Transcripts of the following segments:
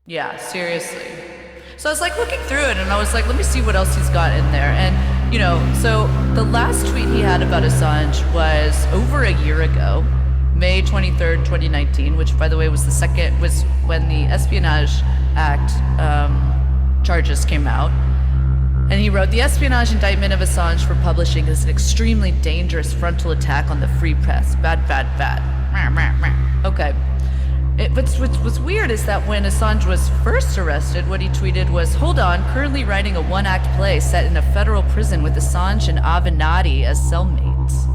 Yeah, seriously. So I was like looking through it and I was like, let me see what else he's got in there. And, you know, so the last tweet he had about Assange was over a year ago, May 23rd, 2019, which by the way was when the Espionage Act charges came out. And he wrote, the espionage indictment of Assange for publishing is an extremely dangerous frontal attack on the free press. Bad, bad, bad. Okay. What's weird is that when Assange was first arrested, what he tweeted was, hold on, currently writing a one-act play set in a federal prison with Assange and Avenatti as cellmates.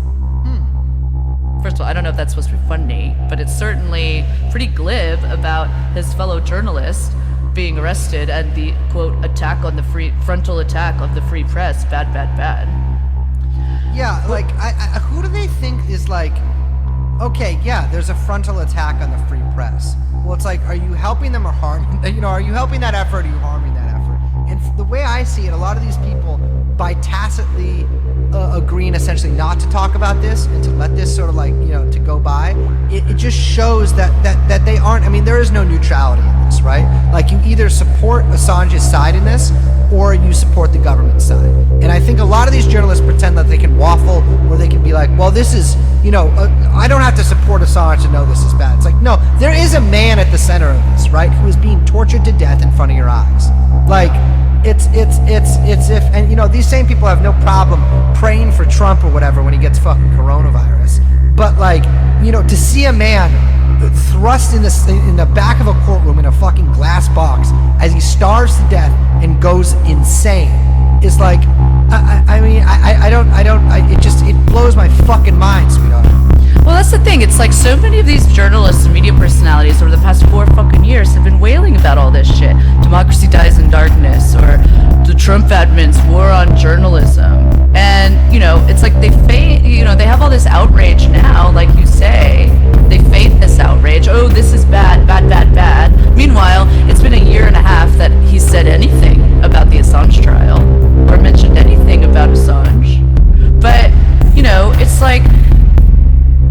First of all, I don't know if that's supposed to be funny, but it's certainly pretty glib about his fellow journalist being arrested and the, quote, attack on the frontal attack of the free press. Bad, bad, bad. Yeah, like, who do they think is like, okay, yeah, there's a frontal attack on the free press. Well, it's like, are you helping them or harming? You know, are you helping that effort or are you harming that effort? And the way I see it, a lot of these people, by tacitly agreeing essentially not to talk about this and to let this sort of like, you know, to go by, it just shows that they aren't, I mean, there is no neutrality in this, right? Like, you either support Assange's side in this or you support the government side. And I think a lot of these journalists pretend that they can waffle or they can be like, well, this is, you know, I don't have to support Assange to know this is bad. It's like, no, there is a man at the center of this, right, who is being tortured to death in front of your eyes. Like, it's if, and you know, these same people have no problem praying for Trump or whatever when he gets fucking coronavirus. But like, you know, to see a man thrust in the back of a courtroom in a fucking glass box as he starves to death and goes insane is like, it blows my fucking mind, sweetheart. Well, that's the thing. It's like so many of these journalists and media personalities over the past 4 fucking years have been wailing about all this shit. Democracy dies in darkness, or the Trump admin's war on journalism. And, you know, it's like they have all this outrage now, like you say. They feign this outrage. Oh, this is bad, bad, bad, bad. Meanwhile, it's been a year and a half that he's said anything about the Assange trial or mentioned anything about Assange. But, you know, it's like,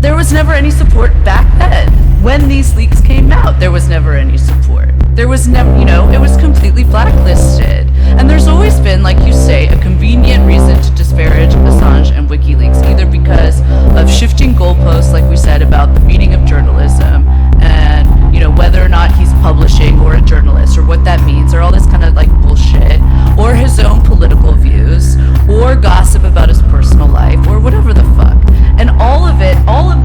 there was never any support back then. When these leaks came out, there was never any support. There was never, you know, it was completely blacklisted. And there's always been, like you say, a convenient reason to disparage Assange and WikiLeaks, either because of shifting goalposts, like we said, about the meaning of journalism, and, you know, whether or not he's publishing or a journalist, or what that means, or all this kind of like bullshit, or his own political views, or gossip about his personal life, or whatever the fuck. And all of it, all of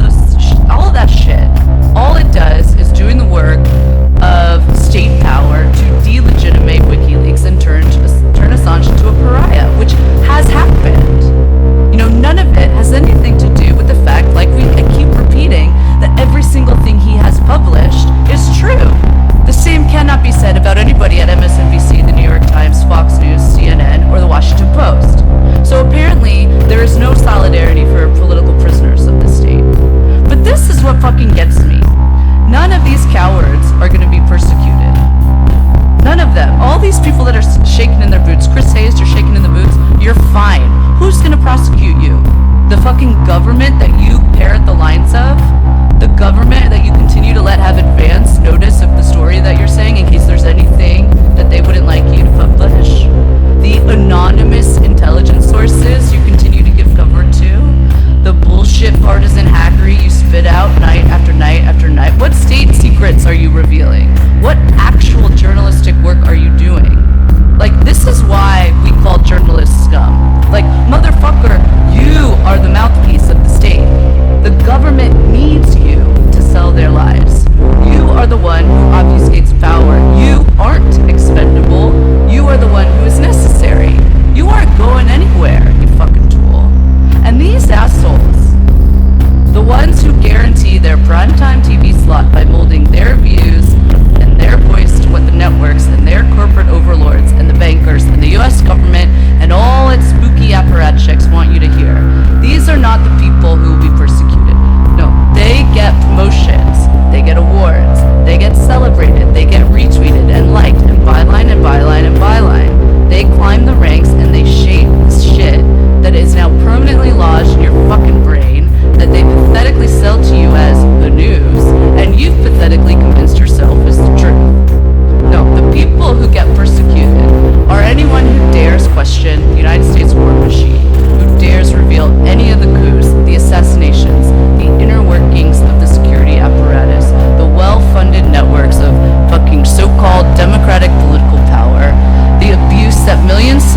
that shit, all it does is doing the work of state power to delegitimate WikiLeaks and turn Assange into a pariah, which has happened. You know, none of it has anything to do with the fact, like I keep repeating, that every single thing he has published is true. The same cannot be said about anybody at MSNBC, the New York Times, Fox News, CNN, or the Washington Post. So apparently, there is no solidarity for political prisoners of the state. But this is what fucking gets me. None of these cowards are going to be persecuted. None of them. All these people that are shaking in their boots, Chris Hayes, you're shaking in the boots, you're fine. Who's going to prosecute you? The fucking government that you parrot the lines of? The government that you continue to let have advance notice of the story that you're saying in case there's anything that they wouldn't like you to publish? The anonymous intelligence sources you continue to give cover to? The bullshit partisan hackery you spit out night after night after night? What state secrets are you revealing? What actual journalistic work are you doing? Like, this is why we call journalists scum. Like, motherfucker, you are the mouthpiece of the state. The government needs you to sell their lives. You are the one who obfuscates power. You aren't expendable. You are the one who is necessary. You aren't going anywhere, you fucking tool. And these assholes, the ones who guarantee their primetime TV slot by molding their views and their voice to what the networks and their corporate overlords and the bankers and the US government and all its spooky apparatchiks want you to hear, these are not the people who will be persecuted. No, they get promotions, they get awards, they get celebrated, they get retweeted and liked and byline and byline and byline. They climb the ranks and they shape this shit that is now permanently lodged in your fucking brain that they pathetically sell to you as the news, and you've pathetically convinced yourself is the truth. No,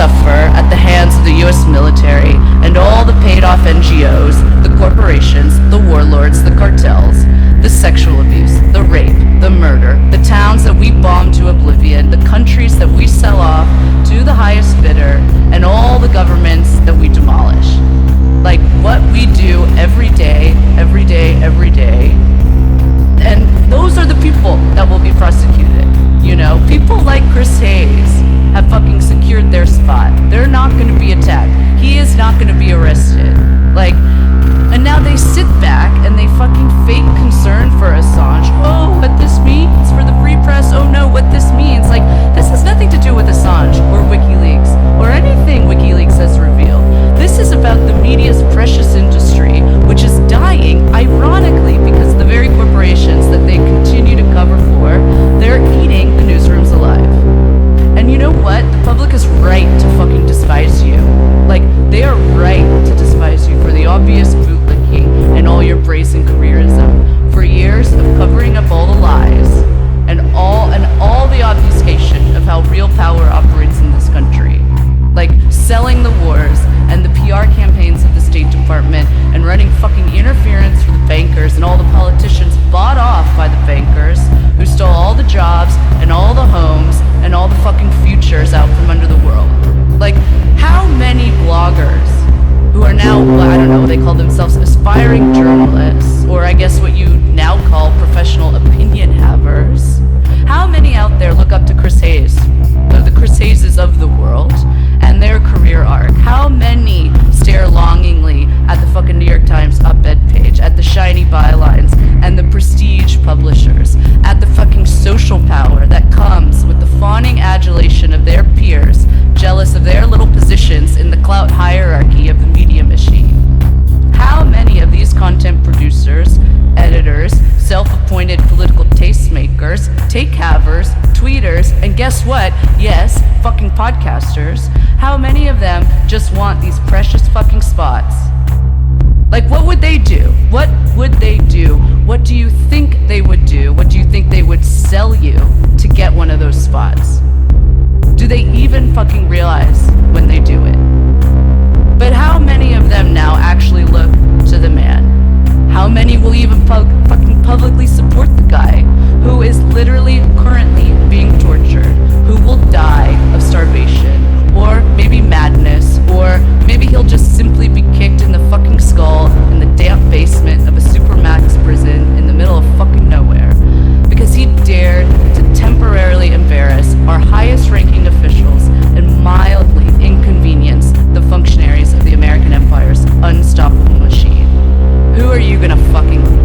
suffer at the hands of the US military and all the paid off NGOs, the corporations, the warlords, the cartels, the sexual abuse, the rape, the murder, the towns that we bomb to oblivion, the countries that we sell off to the highest bidder, and all the governments that we demolish. Like what we do every day, every day, every day. And those are the people that will be prosecuted. You know, people like Chris Hayes have fucking secured their spot. They're not going to be attacked. He is not going to be arrested. Like, and now they sit back and they fucking fake concern for Assange. Oh, what this means for the free press. Oh no, what this means. Like, this has nothing to do with Assange or WikiLeaks or anything WikiLeaks has revealed. This is about the media's precious industry, which is dying, ironically, because the very corporations that they continue to cover for, they're eating the newsrooms alive. And you know what? The public is right to fucking despise you. Like, they are right to despise you for the obvious bootlicking and all your brazen careerism. For years of covering up all the lies and all the obfuscation of how real power operates in this country. Like, selling the wars and the PR campaigns of the State Department and running fucking interference for the bankers and all the politicians bought off by the bankers who stole all the jobs and all the homes and all the fucking futures out from under the world. Like, how many bloggers who are now, I don't know, they call themselves aspiring journalists, or I guess what you now call professional opinion havers, how many out there look up to Chris Hayes, the Chris Hayeses of the world, and their career arc? How many stare longingly at the fucking New York Times op-ed page, at the shiny bylines, and the prestige publishers, at the fucking social power that comes with the fawning adulation of their peers, jealous of their little positions in the clout hierarchy of the media machine? How many of these content producers, editors, self-appointed political tastemakers, take-havers, tweeters, and guess what? Yes, fucking podcasters. How many of them just want these precious fucking spots? Like, what would they do? What would they do? What do you think they would do? What do you think they would sell you to get one of those spots? Do they even fucking realize when they do it? But how many of them now actually look to the man? How many will even fucking publicly support the guy who is literally currently being tortured, who will die of starvation, or maybe madness, or maybe he'll just simply be kicked in the fucking skull in the damp basement of a supermax prison in the middle of fucking nowhere, because he dared to temporarily embarrass our highest ranking officials and mildly inconvenience the functionaries of the American Empire's unstoppable machine. Who are you gonna fucking